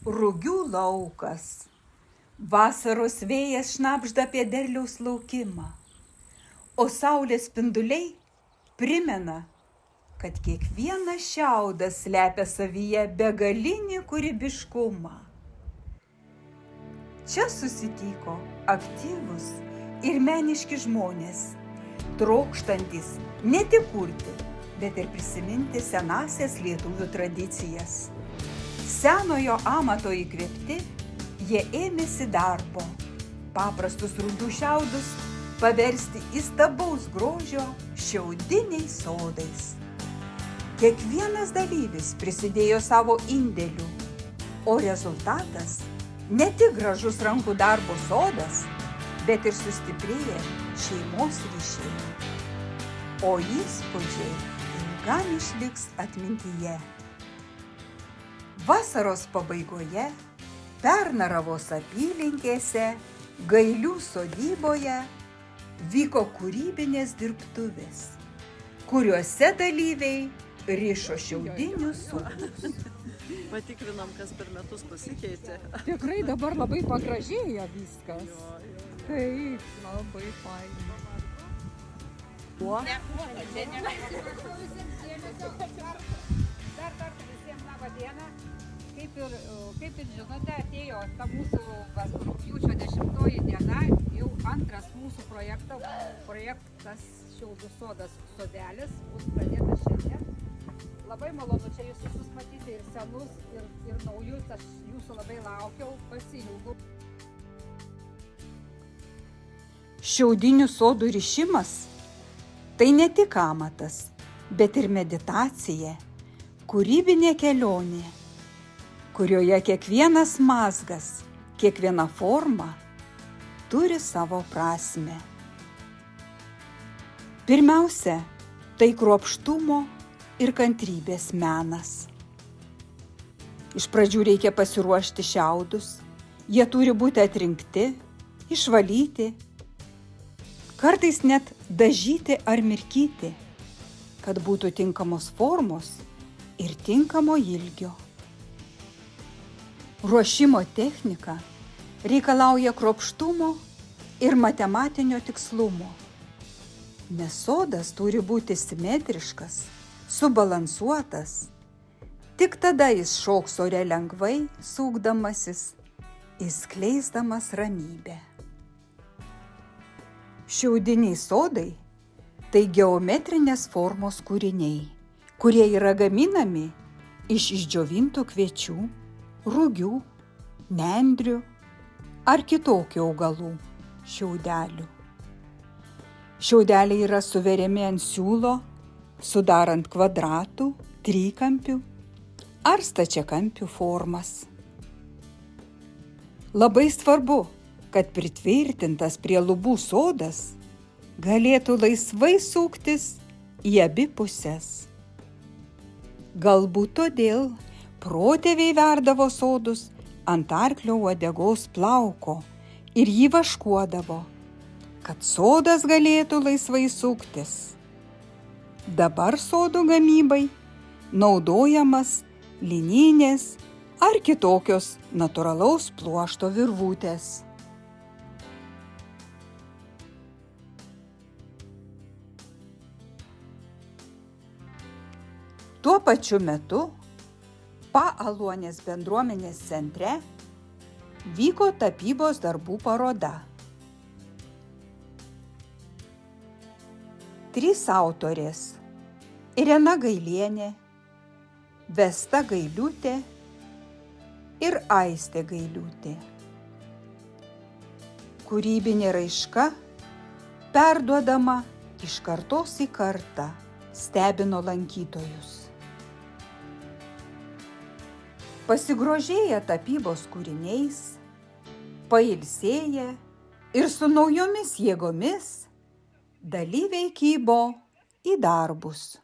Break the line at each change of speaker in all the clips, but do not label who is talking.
Rugių laukas. Vasaros vėjas šnabžda apie derliaus laukimą, o saulės spinduliai primena, kad kiekvienas šiaudas slepia savyje begalinį kūrybiškumą. Čia susitiko aktyvūs ir meniški žmonės, trokštantys ne tik kurti, bet ir prisiminti senąsias lietuvių tradicijas. Senojo amato įkvėpti, jie ėmėsi darbo, paprastus rugių šiaudus paversti įstabaus grožio šiaudiniais sodais. Kiekvienas dalyvis prisidėjo savo indėliu, o rezultatas ne tik gražus rankų darbo sodas, bet ir sustiprėję šeimos ryšiai. O įspūdžiai ilgam išliks atmintyje. Vasaros pabaigoje Pernaravos apylinkėse, Gailių sodyboje vyko kūrybinės dirbtuvės, kuriuose dalyviai rišo šiaudinius sūrius.
Patikrinam, kas per metus pasikeitė.
Tikrai dabar labai pagražėjo viskas. Taip, labai faina.
Dar visiems labą dieną. Kaip ir žinote, atėjo ta mūsų rugpjūčio 10 diena, jau antras mūsų projektas Šiaudų sodas sodelis bus pradėtas šiandien. Labai malonu čia jūs visus matyti, ir senus, ir naujus, aš jūsų labai laukiau, pasiilgau.
Šiaudinių sodų rišimas tai ne tik amatas, bet ir meditacija, kūrybinė kelionė, kurioje kiekvienas mazgas, kiekviena forma turi savo prasmę. Pirmiausia, tai kruopštumo ir kantrybės menas. Iš pradžių reikia pasiruošti šiaudus, jie turi būti atrinkti, išvalyti, kartais net dažyti ar mirkyti, kad būtų tinkamos formos ir tinkamo ilgio. Ruošimo technika reikalauja kruopštumo ir matematinio tikslumo, nes sodas turi būti simetriškas, subalansuotas. Tik tada jis šoks ore lengvai, sukdamasis, įskleisdamas ramybę. Šiaudiniai sodai tai geometrinės formos kūriniai, kurie yra gaminami iš išdžiovintų kviečių, rugių, nendrių ar kitokių augalų šiaudelių. Šiaudeliai yra suveriami ant siūlo, sudarant kvadratų, trikampių ar stačiakampių formas. Labai svarbu, kad pritvirtintas prie lubų sodas galėtų laisvai suktis į abi puses. Galbūt todėl protėviai verdavo sodus ant arklio uodegos plauko ir jį vaškuodavo, kad sodas galėtų laisvai suktis. Dabar sodų gamybai naudojamas lininės ar kitokios natūralaus pluošto virvutės. Tuo pačiu metu Paaluonės bendruomenės centre vyko tapybos darbų paroda. 3 autorės – Irena Gailienė, Vesta Gailiūtė ir Aistė Gailiūtė. Kūrybinė raiška, perduodama iš kartos į kartą, stebino lankytojus. Pasigrožėję tapybos kūriniais, pailsėję ir su naujomis jėgomis, dalyviai kybo į darbus.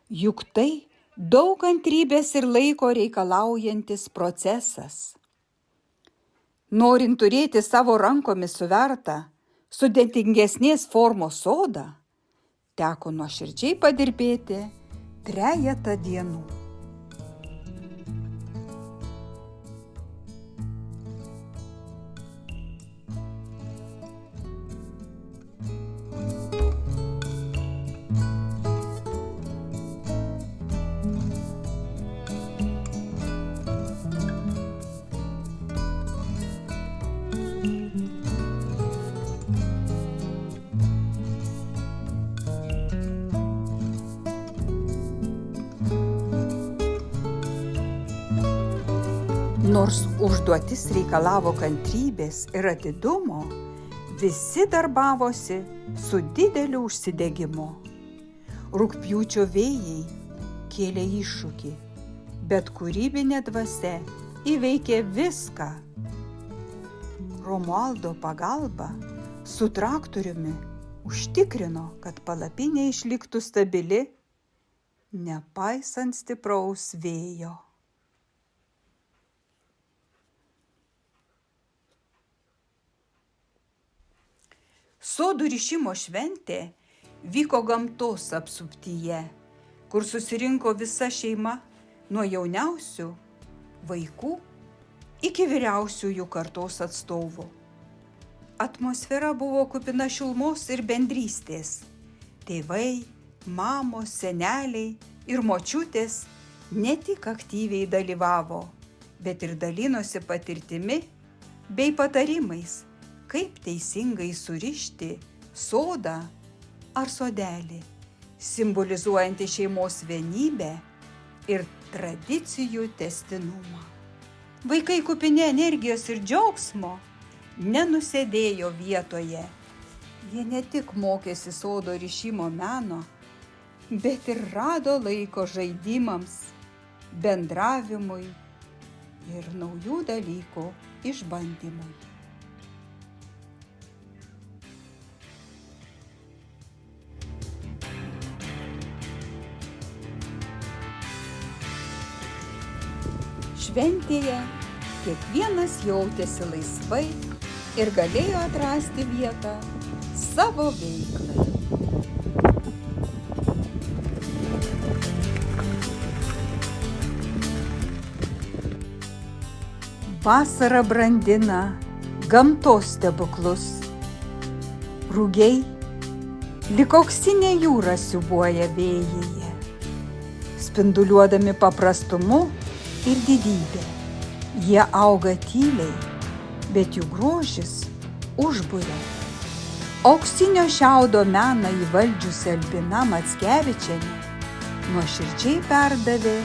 Juk tai daug kantrybės ir laiko reikalaujantis procesas. Norint turėti savo rankomis suvertą, sudėtingesnės formos sodą, teko nuoširdžiai padirbėti 3 dienų. Nors užduotis reikalavo kantrybės ir atidumo, visi darbavosi su dideliu užsidegimu. Rugpjūčio vėjai kėlė iššūkį, bet kūrybinė dvasia įveikė viską. Romualdo pagalba su traktoriumi užtikrino, kad palapinė išliktų stabili, nepaisant stipraus vėjo. Sodų rišimo šventė vyko gamtos apsuptyje, kur susirinko visa šeima nuo jauniausių vaikų iki vyriausiųjų kartos atstovų. Atmosfera buvo kupina šilumos ir bendrystės. Tėvai, mamos, seneliai ir močiutės ne tik aktyviai dalyvavo, bet ir dalinosi patirtimi bei patarimais, kaip teisingai surišti sodą ar sodelį, simbolizuojantį šeimos vienybę ir tradicijų tęstinumą. Vaikai kupini energijos ir džiaugsmo nenusėdėjo vietoje. Jie ne tik mokėsi sodo rišimo meno, bet ir rado laiko žaidimams, bendravimui ir naujų dalykų išbandymui. Šventėje kiekvienas jautėsi laisvai ir galėjo atrasti vietą savo veiklai. Vasara brandina gamtos stebuklus. Rugiai lyg auksinė jūra siūbuoja vėjyje, spinduliuodami paprastumu ir didybė. Jie auga tyliai, bet jų grožis užburia. Auksinio šiaudo meną įvaldžiusi Albina Mackevičienė nuoširdžiai perdavė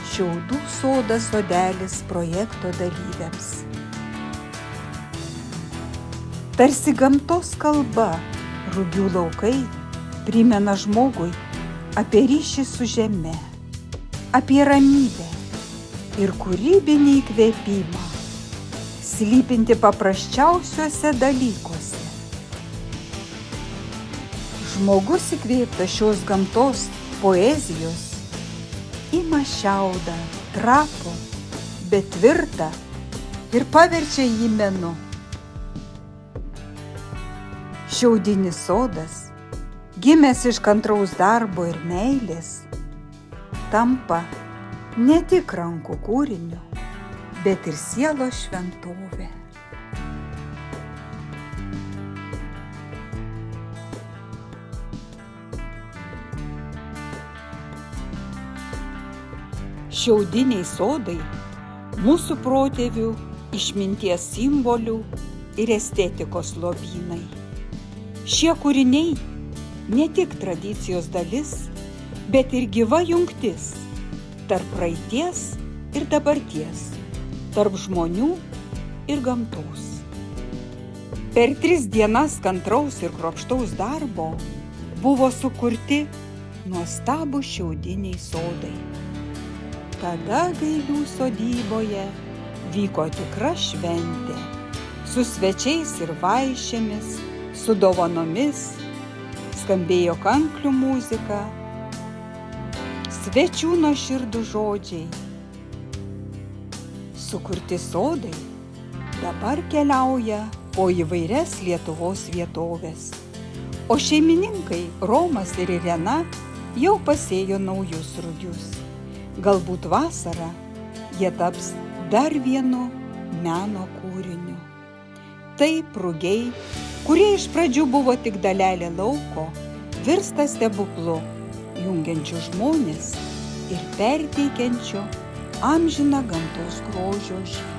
Šiaudų sodas sodelis projekto dalyviams. Tarsi gamtos kalba, rugių laukai primena žmogui apie ryšį su žeme, apie ramybę ir kūrybinį įkvėpimą, slypinti paprasčiausiuose dalykuose. Žmogus įkvėptas šios gamtos poezijos ima šiaudą, trapų, bet tvirtą ir paverčia jį menu. Šiaudinis sodas, gimęs iš kantraus darbo ir meilės, tampa ne tik rankų kūriniu, bet ir sielos šventovė. Šiaudiniai sodai mūsų protėvių išminties simbolių ir estetikos lobynai. Šie kūriniai ne tik tradicijos dalis, bet ir gyva jungtis tarp praeities ir dabarties, tarp žmonių ir gamtos. Per 3 dienas kantraus ir kruopštaus darbo buvo sukurti nuostabūs šiaudiniai sodai. Tada Gailių sodyboje vyko tikra šventė, su svečiais ir vaišėmis, su dovanomis, skambėjo kanklių muzika, svečių nuoširdūs žodžiai. Sukurti sodai dabar keliauja po įvairias Lietuvos vietovės, o šeimininkai Romas ir Irena jau pasėjo naujus rugius. Galbūt vasarą jie taps dar vienu meno kūriniu. Taip rugiai, kurie iš pradžių buvo tik dalelė lauko, virsta stebuklu, jungiančiu žmones ir perteikiančiu amžiną gamtos grožio žymę.